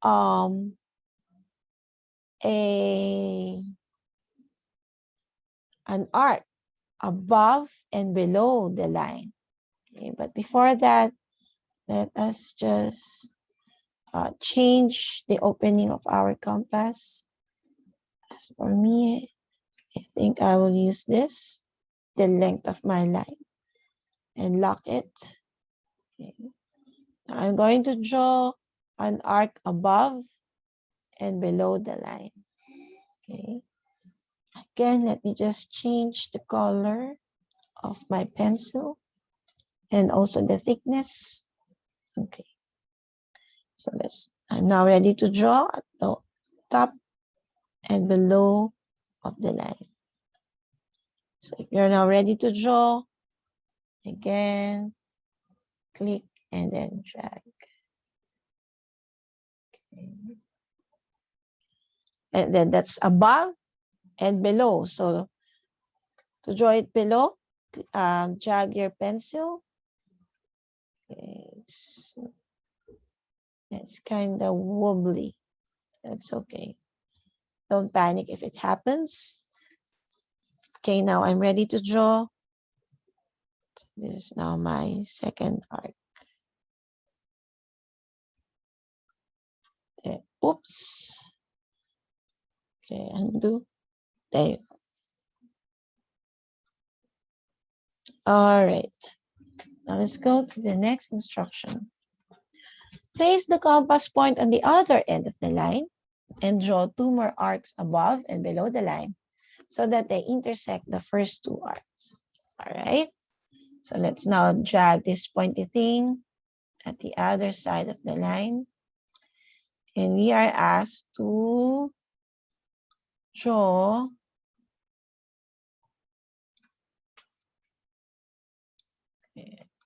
an arc above and below the line. Okay, but before that, let us just change the opening of our compass. As for me, I think I will use this, the length of my line, and lock it. Okay. Now I'm going to draw an arc above and below the line. Okay. Again, let me just change the color of my pencil. and also the thickness. Okay. So I'm now ready to draw at the top and below of the line. So if you're now ready to draw, again, click and then drag. Okay. And then that's above and below. So to draw it below, drag your pencil. Okay. It's kind of wobbly. That's okay. Don't panic if it happens. Okay, now I'm ready to draw. This is now my second arc. Okay. Oops. Okay, undo. There you go. All right. Now let's go to the next instruction. Place the compass point on the other end of the line and draw 2 more arcs above and below the line so that they intersect the first 2 arcs. All right. So let's now drag this pointy thing at the other side of the line. And we are asked to draw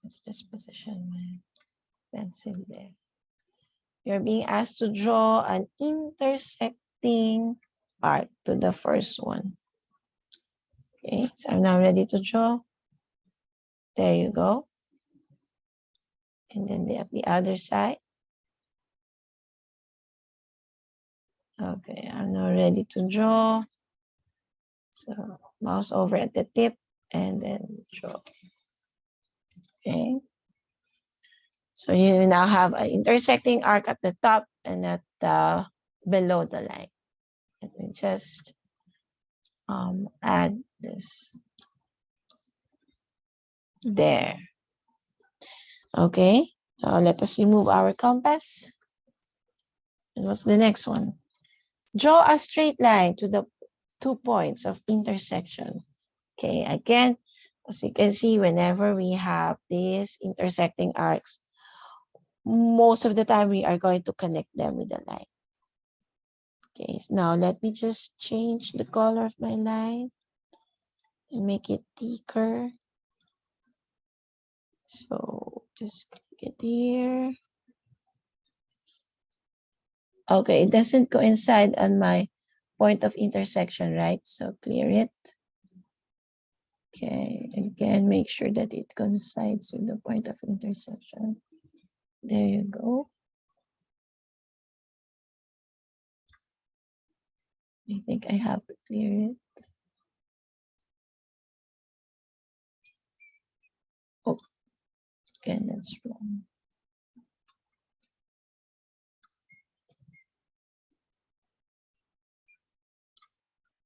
let's just position my pencil there. You're being asked to draw an intersecting arc to the first one. Okay, so I'm now ready to draw. There you go. And then at the other side. Okay, I'm now ready to draw. So mouse over at the tip and then draw. Okay. So you now have an intersecting arc at the top and at the below the line. Let me just add this there. Okay, now let us remove our compass. And what's the next one? Draw a straight line to the 2 points of intersection. Okay, again, as you can see, whenever we have these intersecting arcs, most of the time we are going to connect them with a line. Okay, so now let me just change the color of my line and make it thicker. So just click it here. Okay, it doesn't coincide on my point of intersection, right? So clear it. Okay, again, make sure that it coincides with the point of intersection. There you go. I think I have to clear it. Oh, again, that's wrong.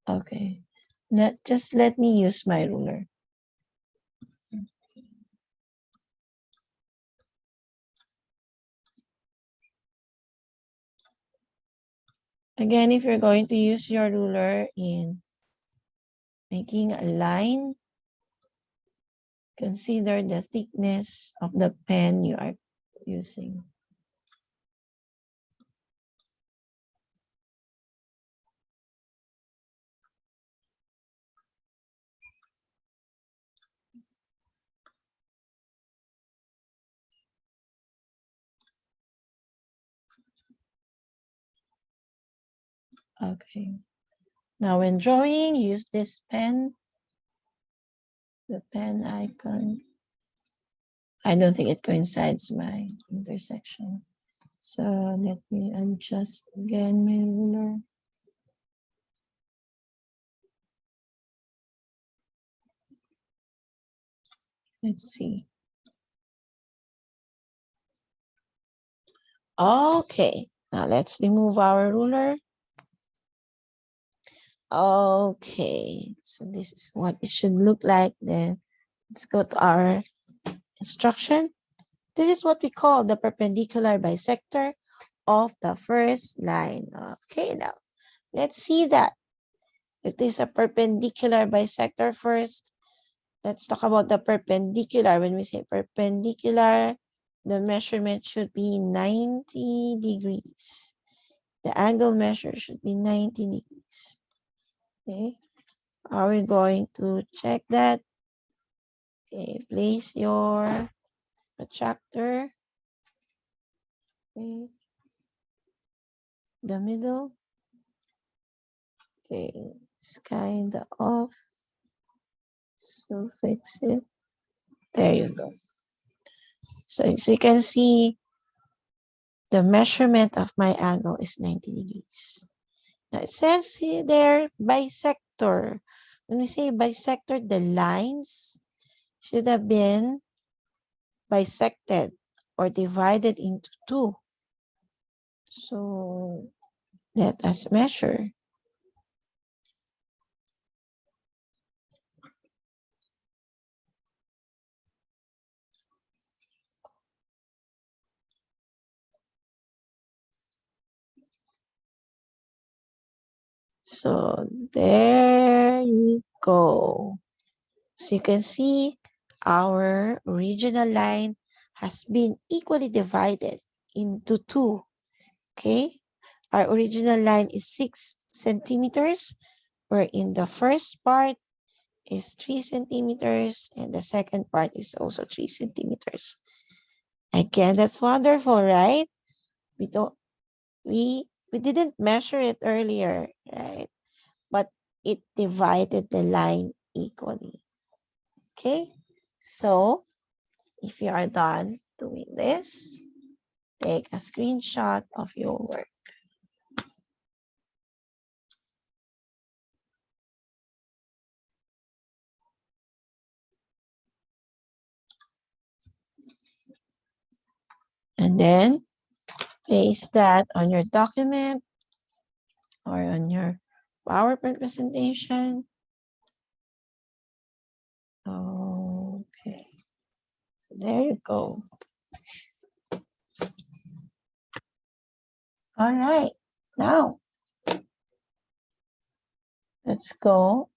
Okay, just let me use my ruler. Again, if you're going to use your ruler in making a line, consider the thickness of the pen you are using. Okay. Now when drawing, use this pen, the pen icon. I don't think it coincides my intersection. So let me adjust again my ruler. Let's see. Okay, now let's remove our ruler. Okay, so this is what it should look like. Then let's go to our instruction. This is what we call the perpendicular bisector of the first line. Okay, now let's see that. It is a perpendicular bisector first. let's talk about the perpendicular. When we say perpendicular, the measurement should be 90 degrees. The angle measure should be 90 degrees. Okay. Are we going to check that? Okay, place your protractor. Okay. The middle. Okay, it's kind of off. So fix it. There you go. So you can see the measurement of my angle is 90 degrees. Now it says here there bisector. When we say bisector, the lines should have been bisected or divided into two. So let us measure. So there you go. So you can see our original line has been equally divided into two. Okay, our original line is 6 centimeters, where in the first part is 3 centimeters and the second part is also 3 centimeters. Again, that's wonderful, right? We don't we didn't measure it earlier, right? But it divided the line equally. Okay, so if you are done doing this, take a screenshot of your work. And then paste that on your document or on your PowerPoint presentation. Okay, so there you go. All right, now let's go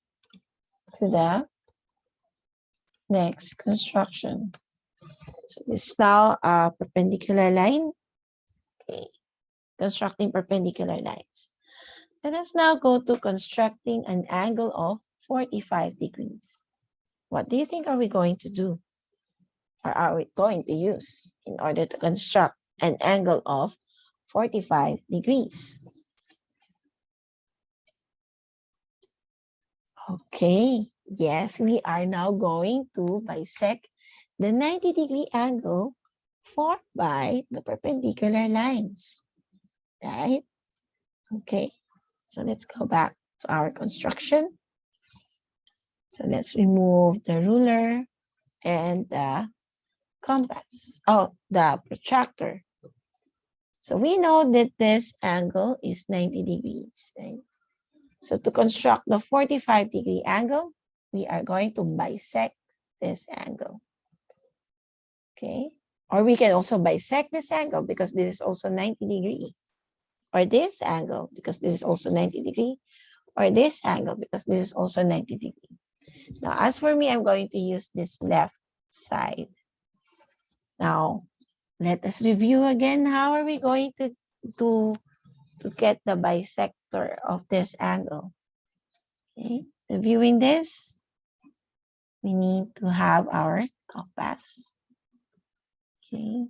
to the next construction. So this is now a perpendicular line. Okay, constructing perpendicular lines. Let us now go to constructing an angle of 45 degrees. What do you think are we going to do? Or are we going to use in order to construct an angle of 45 degrees? Okay, yes, we are now going to bisect the 90-degree angle formed by the perpendicular lines, right? Okay, so let's go back to our construction. So let's remove the ruler and the compass, the protractor. So we know that this angle is 90 degrees, right? So to construct the 45-degree angle, we are going to bisect this angle. Okay, or we can also bisect this angle because this is also 90 degree, or this angle because this is also 90 degree, or this angle because this is also 90 degree. Now, as for me, I'm going to use this left side. Now, let us review again. How are we going to get the bisector of this angle? Okay, reviewing this, we need to have our compass. Okay,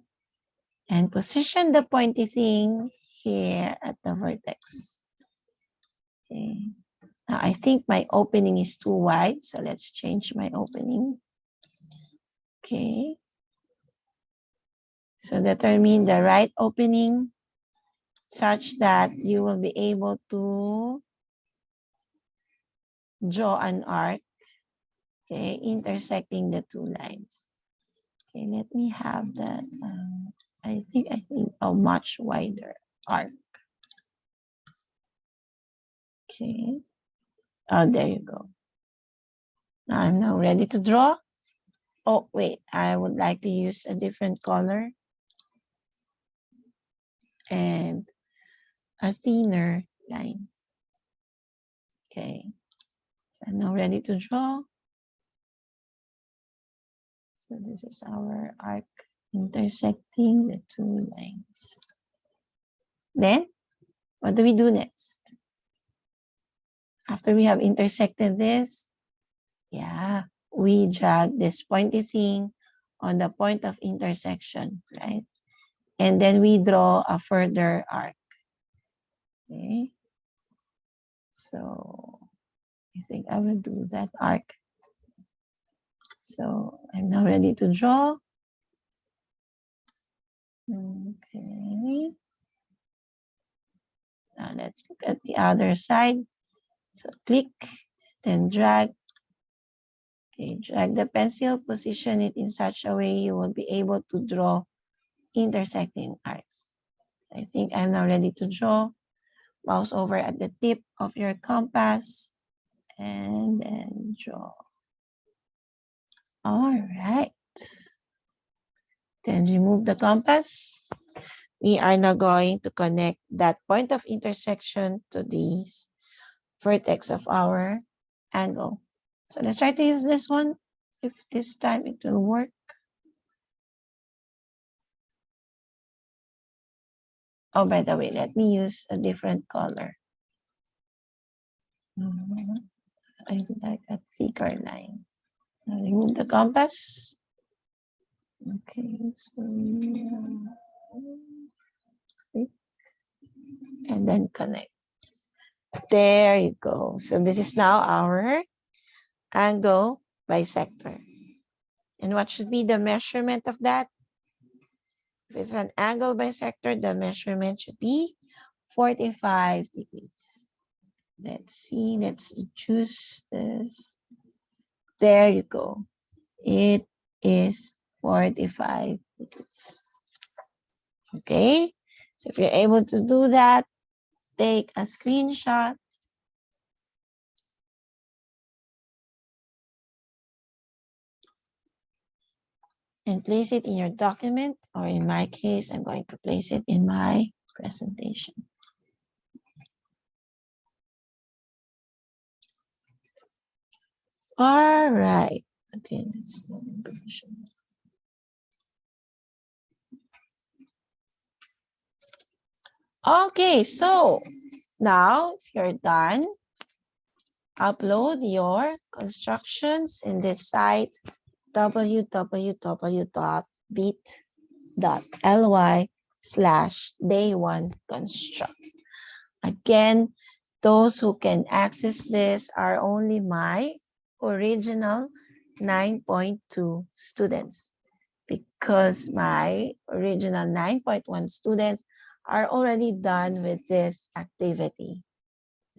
and position the pointy thing here at the vertex. Okay, now I think my opening is too wide, so let's change my opening. Okay, so determine the right opening such that you will be able to draw an arc, okay, intersecting the two lines. Okay, let me have that. I think a much wider arc. Okay. Oh, there you go. Now I'm now ready to draw. Oh, wait, I would like to use a different color and a thinner line. Okay. So I'm now ready to draw. So this is our arc intersecting the two lines. Then, what do we do next? After we have intersected this, yeah, we drag this pointy thing on the point of intersection, right? And then we draw a further arc. Okay. So I think I will do that arc. So I'm now ready to draw. Okay. Now let's look at the other side. So click, then drag. Okay, drag the pencil, position it in such a way you will be able to draw intersecting arcs. I think I'm now ready to draw. Mouse over at the tip of your compass and then draw. All right. Then remove the compass. We are now going to connect that point of intersection to the vertex of our angle. So let's try to use this one. If this time it will work. Oh, by the way, let me use a different color. I would like a thicker line. Now remove the compass. Okay, so and then connect. There you go. So this is now our angle bisector. And what should be the measurement of that? If it's an angle bisector, the measurement should be 45 degrees. Let's see, let's choose this. There you go. It is 45 degrees. Okay, so if you're able to do that, take a screenshot. And place it in your document, or in my case, I'm going to place it in my presentation. All right. Okay, let's position. Okay, so now if you're done, upload your constructions in this site www.bit.ly/day1construct. Again, those who can access this are only my original 9.2 students, because my original 9.1 students are already done with this activity,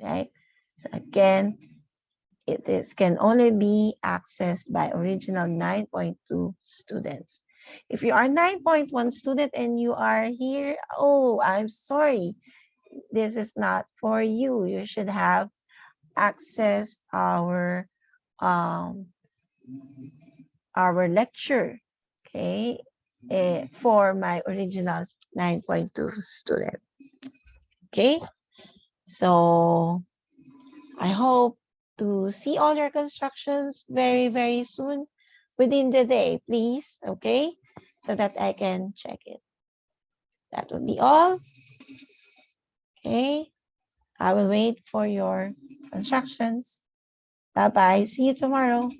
right? So again, can only be accessed by original 9.2 students. If you are 9.1 student and you are here, oh, I'm sorry. This is not for you. You should have accessed our lecture, okay, for my original 9.2 student. Okay, so I hope to see all your constructions very, very soon within the day, please, okay, so that I can check it. That would be all. Okay, I will wait for your constructions. Bye-bye. See you tomorrow.